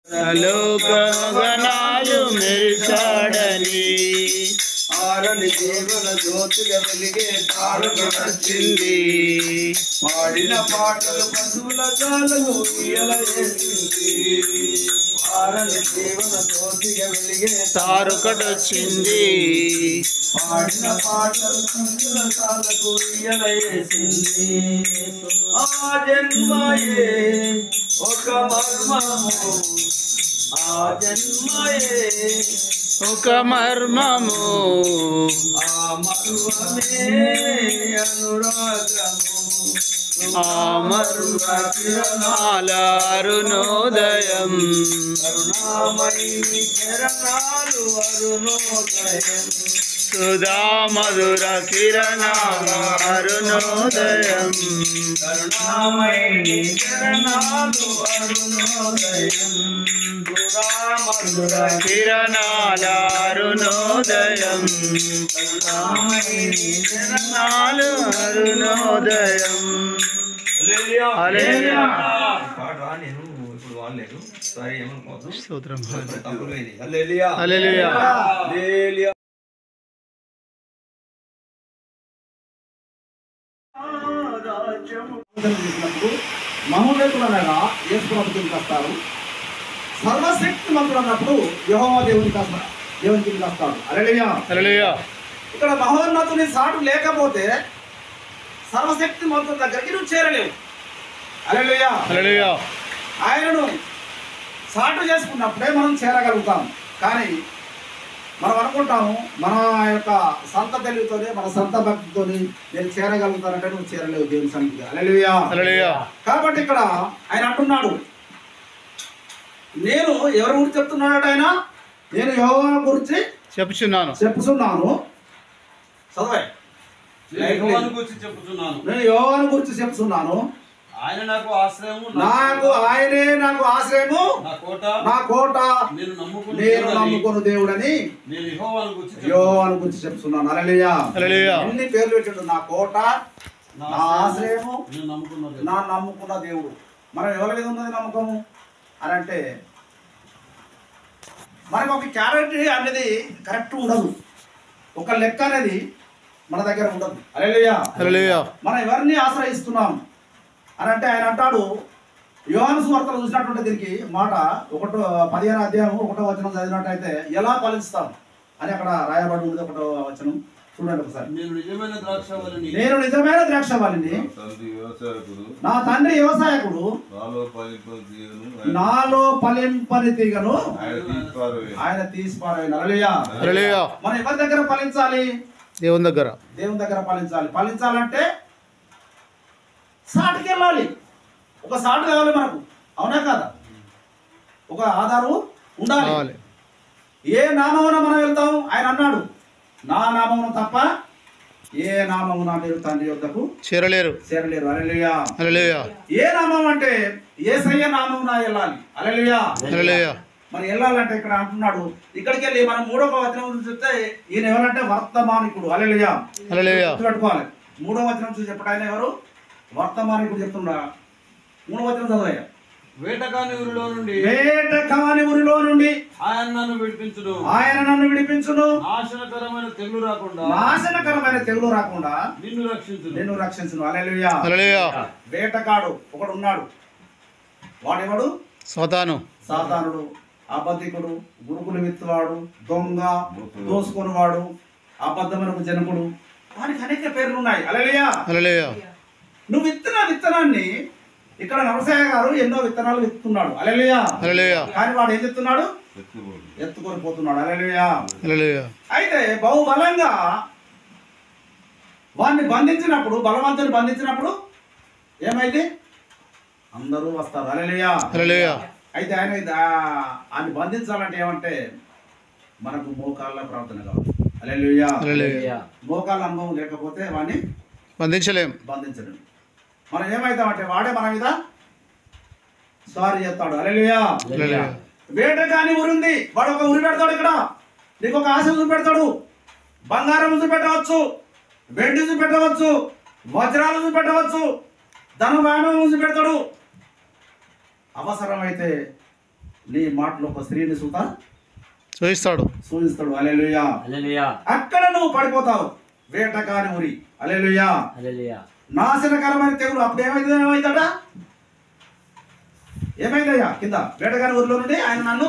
లోక గణాలు మెరిచాడని ఆరని దేవుల జ్యోతిగా వెలిగే తారక వచ్చింది. పాడిన పాటలు పశువుల జాలకు ఉయ్యాలవేసింది. ఆరని దేవుల జ్యోతిగా వెలిగే తారకటొచ్చింది. పాడిన పాటలు పశువుల జాలకు ఉయ్యాలవేసింది. ఆ జన్మయే ఒక మర్మము, ఆ జన్మయే ఒక మర్మము, ఆ మర్మమే అనురాగము. ఆ మర్మ కిరణాల అరుణోదయం, కరుణామయి కిరణాలు అరుణోదయం. సుధా మధుర కిరణాల అరుణోదయం, కరుణామయి కిరణాలు అరుణోదయం. మధుర కిరణాల అరుణోదయం, కరుణామయి కిరణాలు అరుణోదయం. హల్లెలూయా. పాడరా, నేను ఇప్పుడు వాళ్ళలేదు. సరే ఏమనుకోవద్దు. స్తోత్రం. తప్పులేదు. హల్లెలూయా. హల్లెలూయా. హల్లెలూయా. మహోన్నతులనగా యేసు ప్రభువుకి వస్తారు. సర్వశక్తిమంతుడు అన్నప్పుడు యెహోవా దేవునికి వస్తాడు. హల్లెలూయా. హల్లెలూయా. ఇక్కడ మహోన్నతుని సాటు లేకపోతే సర్వశక్తిమంతుని దగ్గరికి నువ్వు చేరలేవు. హల్లెలూయా. హల్లెలూయా. ఆయనను సాటు చేసుకున్నప్పుడే మనం చేరగలుగుతాం. కానీ మనం అనుకుంటాము మన యొక్క సంత తెలివితోనే, మన సంత భక్తితోని నేను చేరగలుగుతానంటే నువ్వు చేరలేవు దేవుని సన్నిధికి. హల్లెలూయా. హల్లెలూయా. కాబట్టి ఇక్కడ ఆయన అంటున్నాడు, నేను ఎవరి గురించి చెప్తున్నాడు ఆయన? నేను యెహోవా గురించి చెప్పుచున్నాను. చదవే. యెహోవాను గురించి చెప్పుచున్నాను. నేను యెహోవాను గురించి చెప్తున్నాను. ఆయన నాకు ఆశ్రయము, ఆయనే నాకు ఆశ్రయము, నా కోట, నేను నమ్ముకున్న దేవుడని నేను యెహోవాను గురించి చెప్తున్నాను. హల్లెలూయా. హల్లెలూయా. ఎన్ని పేర్లు పెట్టాడు? నా కోట, నా ఆశ్రయము, నేను నమ్ముకున్నది, నా నమ్ముకున్న దేవుడు. మనం ఎవరి మీద ఉన్నది నమ్మకము అని అంటే మనకు ఒక క్యారెక్టర్ అనేది కరెక్ట్ ఉండదు, ఒక లెక్క అనేది మన దగ్గర ఉండదు. హల్లెలూయా. హల్లెలూయా. మనం ఎవరిని ఆశ్రయిస్తున్నాం అని అంటే ఆయన అంటాడు, యోహాను సువార్తలో చూసినటువంటి దీనికి మాట 15వ అధ్యాయం 1వ వచనం చదివినట్టయితే ఎలా ఫలిస్తాం అని అక్కడ రాయబడి ఉంది. 1వ వచనం చూడండి ఒకసారి. నేను నిజమైన ద్రాక్షవల్లిని, నా తండ్రి వ్యవసాయకుడు, నాలో ఫలింపని తీగను ఆయన తీసి పారవేయును. హల్లెలూయా. హల్లెలూయా. మనం ఎవరి దగ్గర ఫలించాలి? దేవుని దగ్గర. దేవుని దగ్గర ఫలించాలంటే సాటుకి వెళ్ళాలి. ఒక సాటు కావాలి మనకు, అవునా కాదా? ఒక ఆధారం ఉండాలి. ఏ నామమున మనం వెళ్తాం? ఆయన అన్నాడు, నా నామమున తప్ప ఏ నామమున మీరు తండ్రి యొద్దకు చేరలేరు. హల్లెలూయా. హల్లెలూయా. ఏ నామం అంటే యేసయ్య నామమున వెళ్ళాలి. హల్లెలూయా. హల్లెలూయా. మరి వెళ్ళాలంటే ఇక్కడ అంటున్నాడు, ఇక్కడికి వెళ్ళి మనం 3వ వచనం చూస్తే ఈయన ఎవరంటే వర్తమానికుడు. హల్లెలూయా. హల్లెలూయా. పెట్టుకోవాలి. 3వ వచనం చూసి చెప్పడం ఆయన ఎవరు? వర్తమానికుడు చెప్తున్నా. 3వ వచనం చదవయ్యా. వేటకాని ఊరిలో నుండి ఆయన నన్ను విడిపించును, నాశనకరమైన తెగులు రాకుండా నిన్ను రక్షించును. హల్లెలూయా. హల్లెలూయా. వేటకాడు ఒకడు ఉన్నాడు. వాడెవడు? సాతానుడు, అబద్ధికుడు, గురుకులు విత్తువాడు, దొంగ, దోసుకొనివాడు, అబద్ధమైన జనకుడు. వానికి అనేక పేర్లు ఉన్నాయి. హల్లెలూయా. హల్లెలూయా. నువ్వు విత్తనాన్ని ఇక్కడ నరసయ్య గారు ఎన్నో విత్తనాలు విత్తున్నాడు. హల్లెలూయా. హల్లెలూయా. కానీ వాడు ఏం చెప్తున్నాడు? ఎత్తుకొని పోతున్నాడు. హల్లెలూయా. హల్లెలూయా. అయితే బహుబలంగా వాడిని బలవంతుని బంధించినప్పుడు ఏమైంది? అందరూ వస్తారు. హల్లెలూయా. హల్లెలూయా. అయితే ఆయన బంధించాలంటే ఏమంటే మనకు మోకాళ్ళ ప్రార్థన కావాలి. హల్లెలూయా. హల్లెలూయా. మోకాళ్ళ అనుభవం లేకపోతే వాడిని బంధించలేం. మనం ఏమైతామంటే వాడే మన మీద సారీ చేస్తాడు. హల్లెలూయా. హల్లెలూయా. వేట కాని ఊరుంది, వాడు ఒక ఊరి పెడతాడు. ఇక్కడ నీకు ఒక ఆశ చూపెడతాడు. బంగారం చూపెట్టవచ్చు, వెండి చూపెట్టవచ్చు, వజ్రాలు చూపెట్టవచ్చు, ధన వ్యాయామం చూపెడతాడు. అవసరమైతే నీ మాటలో ఒక స్త్రీని చూపిస్తాడు. సూచిస్తాడు. హల్లెలూయా. అక్కడ నువ్వు పడిపోతావు. వేటకాని ఉరి. హల్లెలూయా. నాశనకరమైన తెగులు. అప్పుడు ఏమైందట? ఏమైందయ్యా? కింద వేటకాని ఊరిలో నుండి ఆయన నన్ను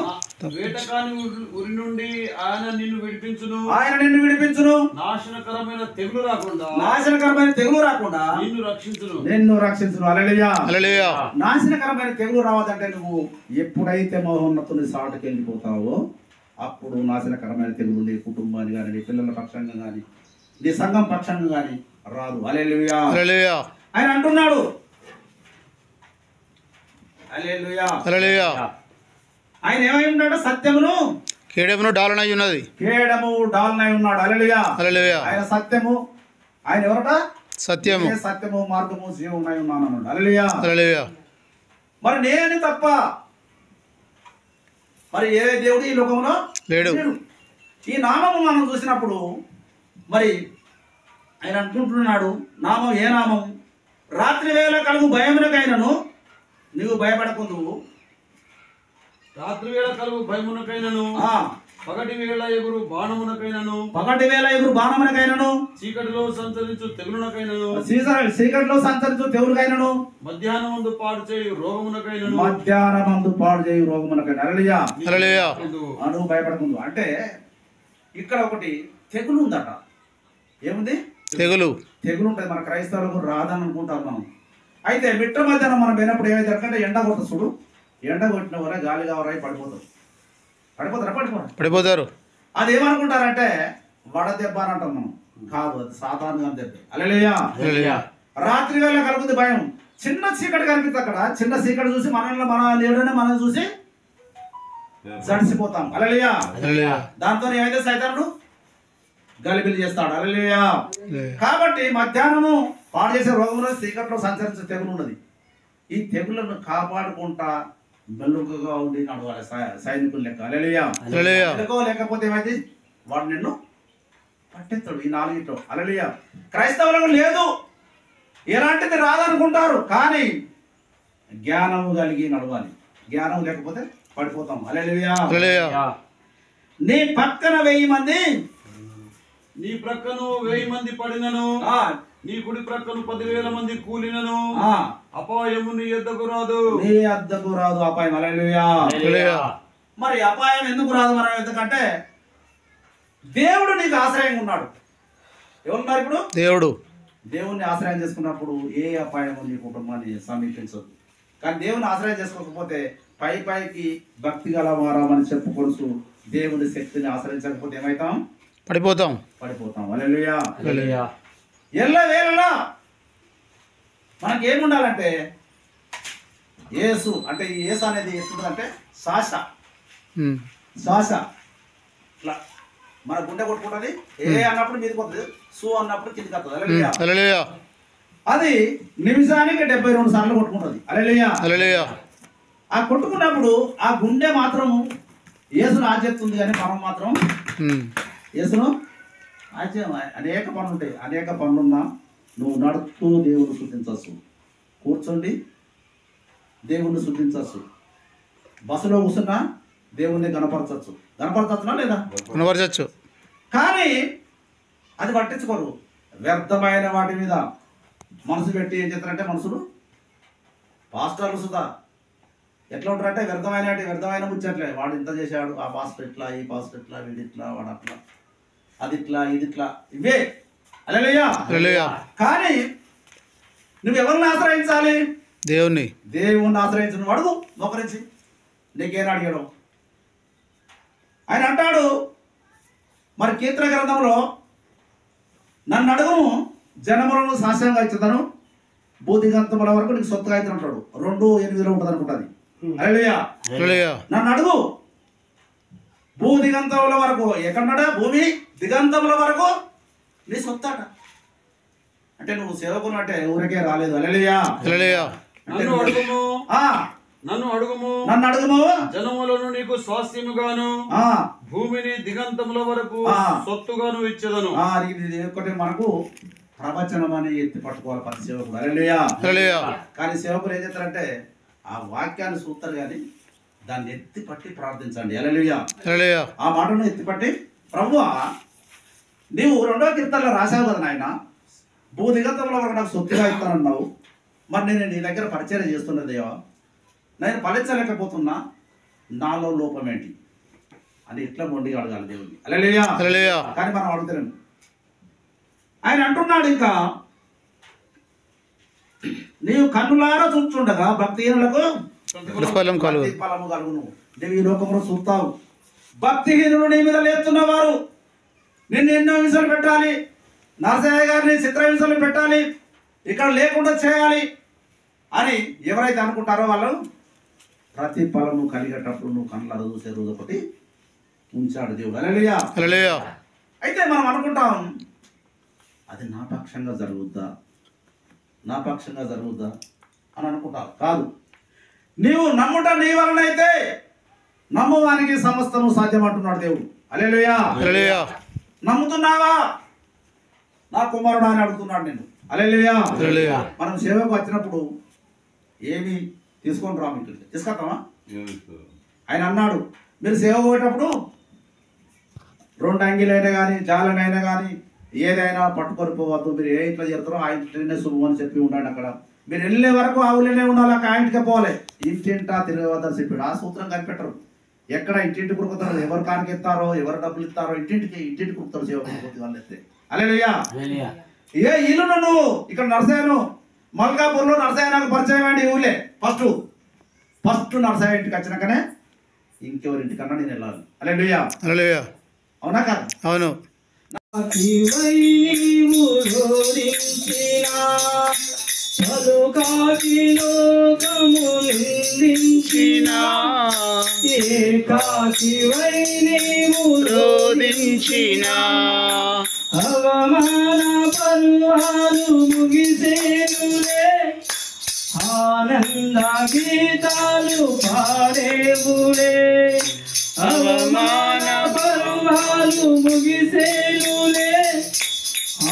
వేటకాని ఉరి నుండి ఆయన నిన్ను విడిపించును. నాశనకరమైన తెగులు రాకుండా నిన్ను రక్షించును. హల్లెలూయా. నాశనకరమైన తెగులు రావద్దంటే నువ్వు ఎప్పుడైతే మహోన్నతుని సాటుకి వెళ్ళిపోతావో అప్పుడు నాశనకరమైన తెగులు నీ కుటుంబాన్ని కానీ, నీ పిల్లల పక్షంగా కానీ, నీ సంఘం పక్షంగా కానీ రాదు. హల్లెలూయా. ఆయన అంటున్నాడు. హల్లెలూయా. ఆయన ఏమై ఉన్నాడు? సత్యమును కేడమును డాలనై ఉన్నది. ఉన్నాడు. హల్లెలూయా. ఆయన సత్యము. ఆయన ఎవరట? సత్యము, మార్గము, జీవమునై ఉన్నాను అన్నాడు. హల్లెలూయా. మరి నేను తప్ప మరి ఏ దేవుడు ఈ లోకంలో లేడు. ఈ నామము మనం చూసినప్పుడు మరి ఆయన అనుకుంటున్నాడు, నామం ఏ నామం? రాత్రి వేళ కలుగు భయమునకైనను నువ్వు భయపడకుందు. రాత్రి వేళ కలుగు భయమునకైనను, పగటి వేళ ఎగురు బాణమునకైనను, చీకటిలో సంచరించు తెగులుకైనను, మధ్యాహ్నమందు పాడు చేయు రోగమునకైనను. హల్లెలూయా. నువ్వు భయపడకుందు. అంటే ఇక్కడ ఒకటి తెగులు ఉందట. ఏముంది? తెగులు ఉంటుంది. మన క్రైస్తవులకు రాదని అనుకుంటాం మనం. అయితే మిట్ట మధ్యాహ్నం మనం పోయినప్పుడు ఏమైతే అంటే ఎండ కొడుతుంది చూడు. ఎండ కొట్టిన వరే గాలి కావరాయి పడిపోతారు. అది ఏమనుకుంటారంటే వడదెబ్బ అని అంటాం మనం. కాదు, అది సాధారణంగా దెబ్బ. హల్లెలూయా. రాత్రి వేళ కలుగుతుంది భయం. చిన్న చీకటి కనిపిస్తుంది. అక్కడ చిన్న చీకటి చూసి మన లేడని మనం చూసి జడిసిపోతాం. హల్లెలూయా. దాంతో ఏమైతే సైతానుడు గలిబిలి చేస్తాడు. హల్లెలూయా. కాబట్టి మధ్యాహ్నము పాడు చేసే రోగంలో చీకట్లో సంచరించే తెగులు ఉన్నది. ఈ తెగులను కాపాడుకుంటా మెలుగుగా ఉండి నడవాలి సైనికులు లెక్క. హల్లెలూయా. లేకపోతే ఏమైంది? వాడు నిన్ను పట్టెత్తాడు. ఈ 4 హల్లెలూయా. క్రైస్తవులకు లేదు, ఎలాంటిది రాదనుకుంటారు. కానీ జ్ఞానము కలిగి నడవాలి. జ్ఞానం లేకపోతే పడిపోతాం. హల్లెలూయా. నీ పక్కన 1000 మంది, నీ ప్రక్కను 1000 మంది పడినను, నీ కుడి ప్రక్కను 10,000 మంది కూలినను, అపాయము నీ యొద్దకు రాదు. అపాయం. హల్లెలూయా. మరి అపాయం ఎందుకు రాదు మన ఎందుకంటే దేవుడు నీకు ఆశ్రయంగా ఉన్నాడు. ఎవరున్నారు ఇప్పుడు? దేవుణ్ణి ఆశ్రయం చేసుకున్నప్పుడు ఏ అపాయము నీ కుటుంబాన్ని సమీపించదు. కానీ దేవుని ఆశ్రయం చేసుకోకపోతే పైకి భక్తి గల వారామని చెప్పుకొడుచు దేవుని శక్తిని ఆశ్రయించకపోతే ఏమైతాం? పడిపోతాం. హల్లెలూయా. ఎల్లవేళలా మనకేముండాలంటే యేసు. అంటే ఈ యేసు అనేది ఎట్లుంటుందంటే శ్వాస ఇట్లా మన గుండె కొట్టుకుంటుంది. ఏ అన్నప్పుడు మీదకి వస్తుంది, సు అన్నప్పుడు కిందికి వస్తుంది. హల్లెలూయా. అది నిమిషానికి 72 సార్లు కొట్టుకుంటుంది. హల్లెలూయా. ఆ కొట్టుకున్నప్పుడు ఆ గుండె మాత్రం యేసును ఆచేస్తుంది, కానీ మనం మాత్రం యేసును అనేక పనులు ఉంటాయి. అనేక పనులున్నా నువ్వు నడుస్తూ దేవుని స్తుతించవచ్చు, కూర్చోండి దేవుణ్ణి స్తుతించవచ్చు, బస్సులో కూర్చున్నా దేవుణ్ణి కనపరచచ్చునా లేదా? కనపరచచ్చు. కానీ అది పట్టించుకోరు. వ్యర్థమైన వాటి మీద మనసు పెట్టి ఏం చేస్తారంటే మనుషులు, పాస్టర్లు సుధా ఎట్లా ఉంటారంటే వ్యర్థమైన ముచ్చట్లే. వాడు ఇంత చేశాడు, ఆ పాస్టర్ ఇట్లా, ఈ పాస్టర్ ఇట్లా, వీడి ఇట్లా, వాడు అట్లా, అది ఇట్లా, ఇది ఇట్లా, ఇవే. హల్లెలూయా. కానీ నువ్వు ఎవరిని ఆశ్రయించాలి? దేవుణ్ణి ఆశ్రయించు. నువ్వు అడుగు మోకరించి, నీకేం అడిగాడు? ఆయన అంటాడు మరి కీర్తన గ్రంథంలో, నన్ను అడుగుము జనములను శాశ్వతంగా ఇచ్చుతాను, భూదిగంతముల వరకు నీకు సొత్తుగా అయితే అంటాడు. 2:8 ఉంటుంది అనుకుంటుంది. హల్లెలూయా. నన్ను అడుగు భూదిగంతముల వరకు. ఎక్కడన్నాడా? భూమి దిగంతముల వరకు నీ సొత్తాట. అంటే నువ్వు సేవకులు అంటే ఊరికే రాలేదు. హల్లెలూయా. నన్ను అడుగుము జనములను నీకు స్వాస్థ్యముగాను, భూమిని దిగంతముల వరకు సొత్తుగాను ఇచ్చేదను. ఇది ఒకటి మనకు ప్రవచనం అని ఎత్తి పట్టుకోవాలి ప్రతి సేవకుడు. హల్లెలూయా. కానీ సేవకులు ఏం చేస్తారంటే ఆ వాక్యాన్ని చూస్తారు కానీ దాన్ని ఎత్తిపట్టి ప్రార్థించండి. హల్లెలూయా. హల్లెలూయా. ఆ మాటను ఎత్తిపట్టి, ప్రభువా నీవు 2వ కీర్తనలో రాశావు కదా నాయన, భూదిగంతంలో వరకు నాకు సొత్తుగా ఇస్తానన్నావు. మరి నేను నీ దగ్గర పరిచయం చేస్తున్న దేవా, నేను ఫలించలేకపోతున్నా, నాలో లోపం ఏంటి అని ఇట్లా మొండిగా అడగాలి దేవుడిని. హల్లెలూయా. హల్లెలూయా. కానీ మనం అడుగుతున్నాం. ఆయన అంటున్నాడు ఇంకా, నీవు కన్నులారా చూస్తుండగా భక్తిహీనులకు ప్రతిఫలం కలుగు. ప్రతిఫలము కలుగును. నీవు ఈ లోకంలో చూస్తావు, భక్తిహీనులు నీ మీద లేస్తున్నవారు నిన్ను ఎన్నో హింసలు పెట్టాలి, నరసయ్య గారిని చిత్రహింసలు పెట్టాలి, ఇక్కడ లేకుండా చేయాలి అని ఎవరైతే అనుకుంటారో వాళ్ళు ప్రతిఫలము కలిగేటప్పుడు నువ్వు కళ్ళ చూసే రోజు ఒకటి ఉంచాడు దేవుడు. హల్లెలూయా. హల్లెలూయా. అయితే మనం అనుకుంటాం, అది నా పక్షంగా జరుగుద్దా, నా పక్షంగా జరుగుద్దా అని అనుకుంటావు. కాదు, నీవు నమ్ముట నీ వలన అయితే నమ్మువానికి సమస్తము సాధ్యం అంటున్నాడు దేవుడు. హల్లెలూయా. హల్లెలూయా. నమ్ముతున్నావా నా కుమారుడు అని అడుగుతున్నాడు నేను. హల్లెలూయా. హల్లెలూయా. మనం సేవకు వచ్చినప్పుడు ఏమి తీసుకొని రాము, ఇంటికి తీసుకొస్తామా? ఆయన అన్నాడు, మీరు సేవ పోయేటప్పుడు 2 అంగీలైనా కానీ జాలనైనా కానీ ఏదైనా పట్టుకొని పోవద్దు, మీరు ఏ ఇంట్లో చేరుతారో ఆ ఇంట్లోనే శుభం అని చెప్పి ఉండండి. అక్కడ మీరు వెళ్ళే వరకు ఆ ఊళ్ళోనే ఉండాలి, ఆ ఇంటికే పోవాలి, ఇంటింటా తిరగవద్దని చెప్పాడు. ఆ సూత్రం కనిపెట్టరు. ఎక్కడ ఇంటింటి కురుకుతారో, ఎవరు కానికి ఇస్తారో, ఎవరు డబ్బులు ఇస్తారో, ఇంటింటి కురుకుతారు సేవకు వాళ్ళు ఎత్తే. హల్లెలూయా. ఏ ఇల్లు నువ్వు ఇక్కడ నరసయ్యను మల్కాపూర్లో నరసయ్య నాకు పరిచయం అండి. ఈ ఊళ్ళే ఫస్ట్ నరసయ్య ఇంటికి వచ్చినాకనే ఇంకెవరి ఇంటికన్నా నేను వెళ్ళాలి. హల్లెలూయా. హల్లెలూయా. అవునా కాదు? అవును. అవమాన పర్వాలు ముగిసేనులే, ఆనంద గీతాలు పాడేవులే. అవమాన పర్వాలు ముగిసేనులే,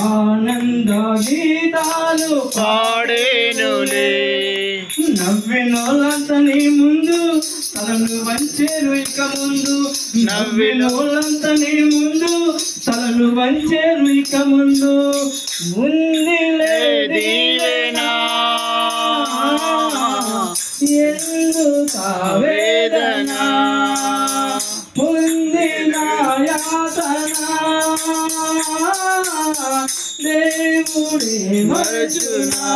ఆనంద గీతాలు పాడేనులే. నవ్వినోళ్ళంతా నీ ముందు తలలు వంచేరు ఇక ముందు, నవ్వినోళ్ళంతా నీ ముందు తలలు వంచేరు ఇక ముందు. ఉందిలే దీవెనా ఎందుకు ఆవేదన, పొందిన యాతన దేవుడే మరచునా.